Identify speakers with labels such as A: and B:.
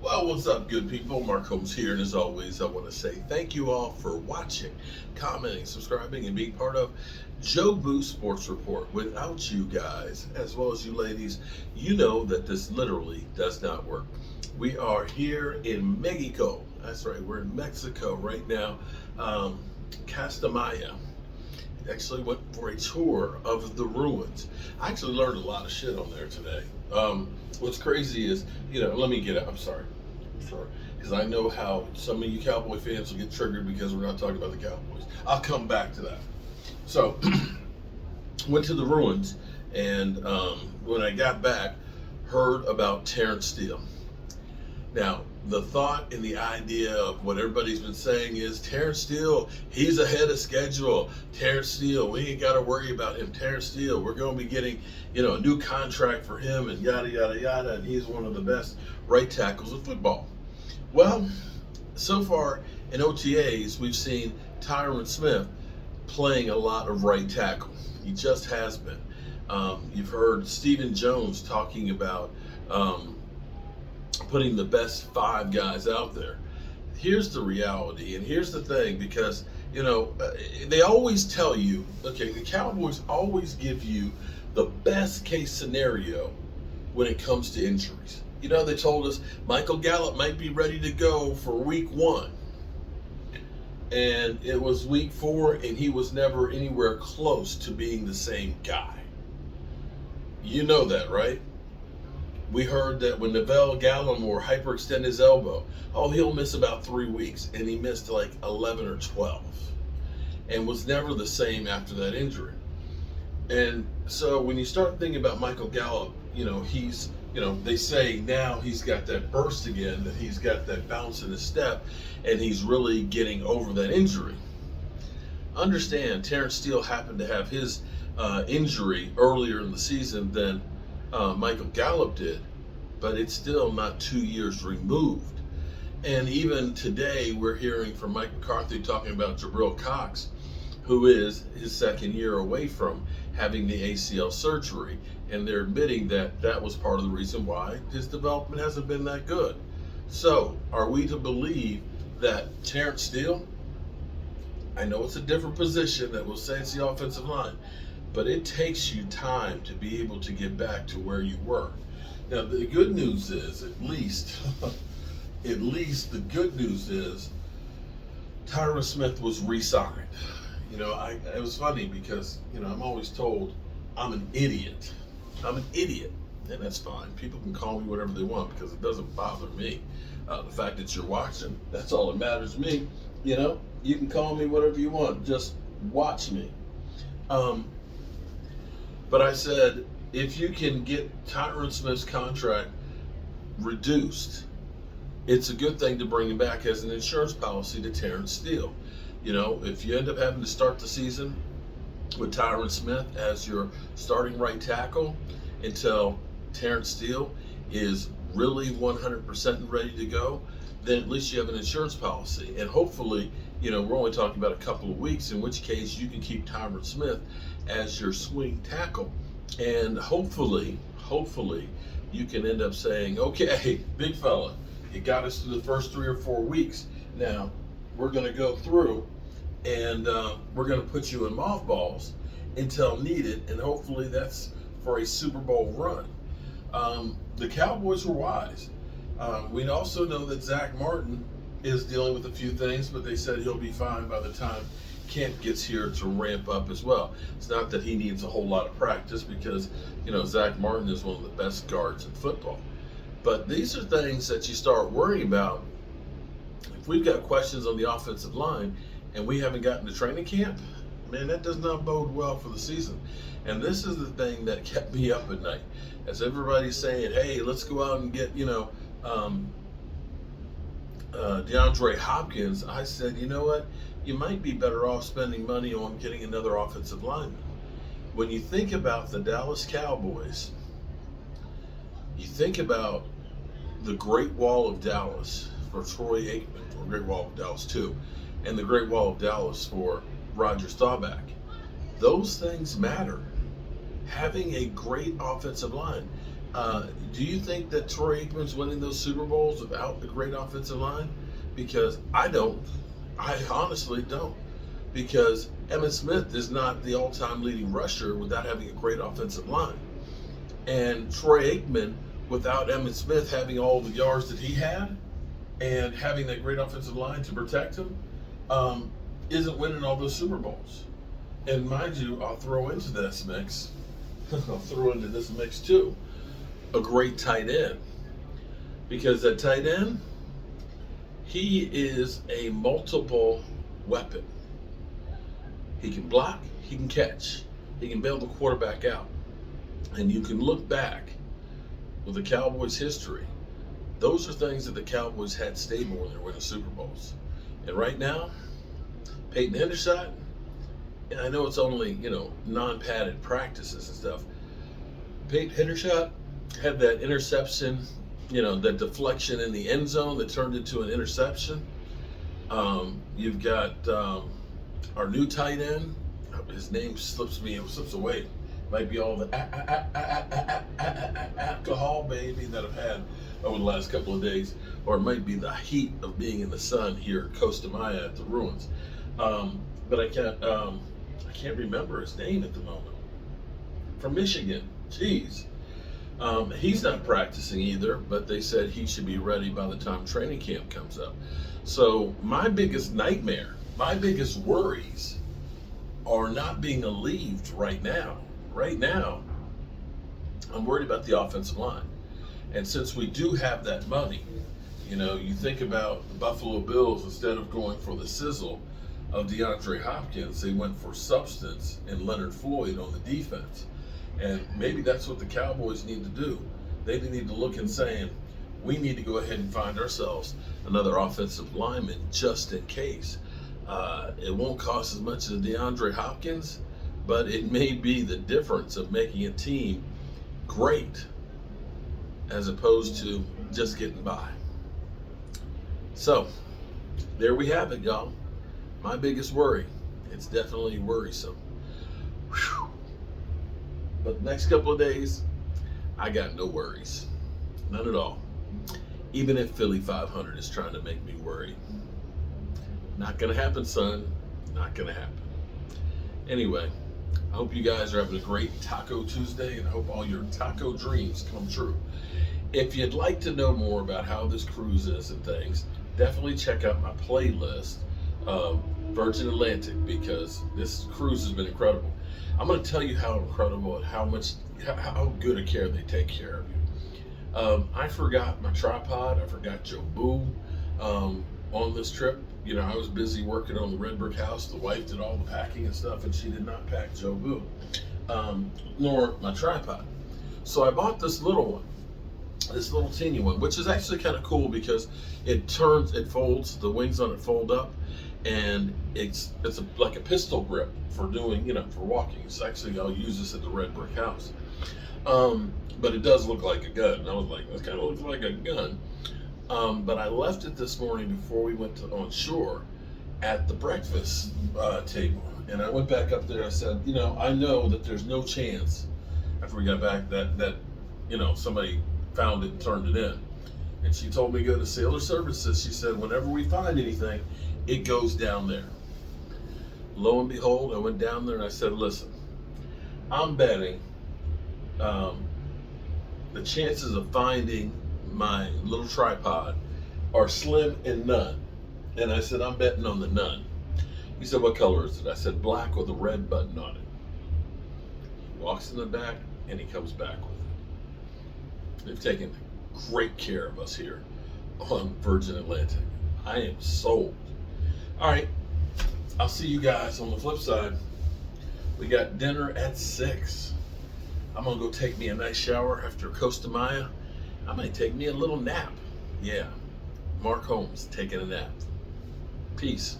A: Well, what's up, good people? Mark Holmes here, and as always, I want to say thank you all for watching, commenting, subscribing, and being part of Joe Boo Sports Report. Without you guys, as well as you ladies, you know that this literally does not work. We are here in Mexico. That's right, we're in Mexico right now. Castamaya. Actually went for a tour of the ruins. I actually learned a lot of shit on there today. What's crazy is, let me get it. I'm sorry, because I know how some of you Cowboy fans will get triggered because we're not talking about the Cowboys. I'll come back to that. So, went to the ruins, and when I got back, heard about Terrance Steel. Now, the thought and the idea of what everybody's been saying is Terrance Steel, he's ahead of schedule. Terrance Steel, we ain't got to worry about him. Terrance Steel, we're going to be getting, a new contract for him and yada, yada, yada. And he's one of the best right tackles of football. Well, so far in OTAs, we've seen Terrance Smith playing a lot of right tackle. He just has been. You've heard Stephen Jones talking about putting the best five guys out there. Here's the reality, and here's the thing, because they always tell you, okay, the Cowboys always give you the best case scenario when it comes to injuries. They told us Michael Gallup might be ready to go for week 1, and it was week 4, and he was never anywhere close to being the same guy. You know that, right? We heard that when Neville Gallimore hyperextended his elbow, he'll miss about 3 weeks, and he missed like 11 or 12 and was never the same after that injury. And so when you start thinking about Michael Gallup, he's, they say now he's got that burst again, that he's got that bounce in his step, and he's really getting over that injury. Understand, Terrance Steel happened to have his injury earlier in the season than Michael Gallup did, but it's still not 2 years removed. And even today, we're hearing from Mike McCarthy talking about Jabril Cox, who is his second year away from having the ACL surgery, and they're admitting that that was part of the reason why his development hasn't been that good. So, are we to believe that Terrance Steel, I know it's a different position that we'll say it's the offensive line, but it takes you time to be able to get back to where you were. Now, the good news is, at least the good news is, Terrance Smith was re-signed. It was funny because, I'm always told I'm an idiot. I'm an idiot, and that's fine. People can call me whatever they want because it doesn't bother me. The fact that you're watching, that's all that matters to me. You can call me whatever you want. Just watch me. But I said, if you can get Terrance Smith's contract reduced, it's a good thing to bring him back as an insurance policy to Terrance Steel. If you end up having to start the season with Terrance Smith as your starting right tackle until Terrance Steel is really 100% ready to go, then at least you have an insurance policy. And hopefully, we're only talking about a couple of weeks, in which case you can keep Terrance Smith as your swing tackle. And hopefully, you can end up saying, okay, big fella, you got us through the first 3 or 4 weeks. Now, we're going to go through and we're going to put you in mothballs until needed, and hopefully that's for a Super Bowl run. The Cowboys were wise. We also know that Zach Martin is dealing with a few things, but they said he'll be fine by the time camp gets here to ramp up as well. It's not that he needs a whole lot of practice because, Zach Martin is one of the best guards in football. But these are things that you start worrying about. If we've got questions on the offensive line and we haven't gotten to training camp, man, that does not bode well for the season. And this is the thing that kept me up at night. As everybody's saying, hey, let's go out and get, DeAndre Hopkins, I said, you know what? You might be better off spending money on getting another offensive lineman. When you think about the Dallas Cowboys, you think about the Great Wall of Dallas for Troy Aikman, or Great Wall of Dallas 2, and the Great Wall of Dallas for Roger Staubach. Those things matter. Having a great offensive line Do you think that Troy Aikman's winning those Super Bowls without a great offensive line? Because I don't. I honestly don't. Because Emmitt Smith is not the all-time leading rusher without having a great offensive line. And Troy Aikman, without Emmitt Smith having all the yards that he had and having that great offensive line to protect him, isn't winning all those Super Bowls. And mind you, I'll throw into this mix, I'll throw into this mix too, a great tight end. Because that tight end, he is a multiple weapon. He can block, he can catch, he can bail the quarterback out. And you can look back with the Cowboys' history. Those are things that the Cowboys had stable when they were winning Super Bowls. And right now, Peyton Hendershot, and I know it's only, non-padded practices and stuff. Peyton Hendershot had that interception, that deflection in the end zone that turned into an interception. You've got our new tight end. His name slips away. Might be all the alcohol, baby, that I've had over the last couple of days, or it might be the heat of being in the sun here at Costa Maya at the ruins. But I can't remember his name at the moment. From Michigan, jeez. He's not practicing either, but they said he should be ready by the time training camp comes up. So my biggest nightmare, my biggest worries are not being alleviated right now. Right now, I'm worried about the offensive line. And since we do have that money, you think about the Buffalo Bills, instead of going for the sizzle of DeAndre Hopkins, they went for substance in Leonard Floyd on the defense. And maybe that's what the Cowboys need to do. They need to look and saying, we need to go ahead and find ourselves another offensive lineman just in case. It won't cost as much as DeAndre Hopkins, but it may be the difference of making a team great as opposed to just getting by. So, there we have it, y'all. My biggest worry. It's definitely worrisome. Whew. But the next couple of days, I got no worries. None at all. Even if Philly 500 is trying to make me worry. Not going to happen, son. Not going to happen. Anyway, I hope you guys are having a great Taco Tuesday, and I hope all your taco dreams come true. If you'd like to know more about how this cruise is and things, definitely check out my playlist of Virgin Atlantic, because this cruise has been incredible. I'm going to tell you how incredible and how good a care they take care of you. I forgot my tripod. I forgot Joe Boo on this trip. I was busy working on the red brick house. The wife did all the packing and stuff, and she did not pack Joe Boo, nor my tripod. So I bought this little one, this little teeny one, which is actually kind of cool because it folds, the wings on it fold up, and it's like a pistol grip for doing, for walking. It's actually, I'll use this at the red brick house. But it does look like a gun. And I was like, this kind of looks like a gun. But I left it this morning before we went on shore at the breakfast table. And I went back up there. I said, I know that there's no chance after we got back that somebody found it and turned it in. And she told me to go to Sailor Services. She said, whenever we find anything, it goes down there. Lo and behold, I went down there and I said, listen, I'm betting the chances of finding my little tripod are slim and none. And I said, I'm betting on the none. He said, what color is it? I said, black with a red button on it. He walks in the back and he comes back with it. They've taken great care of us here on Virgin Atlantic. I am sold. All right, I'll see you guys on the flip side. We got dinner at 6. I'm gonna go take me a nice shower after Costa Maya. I might take me a little nap. Yeah, Mark Holmes taking a nap. Peace.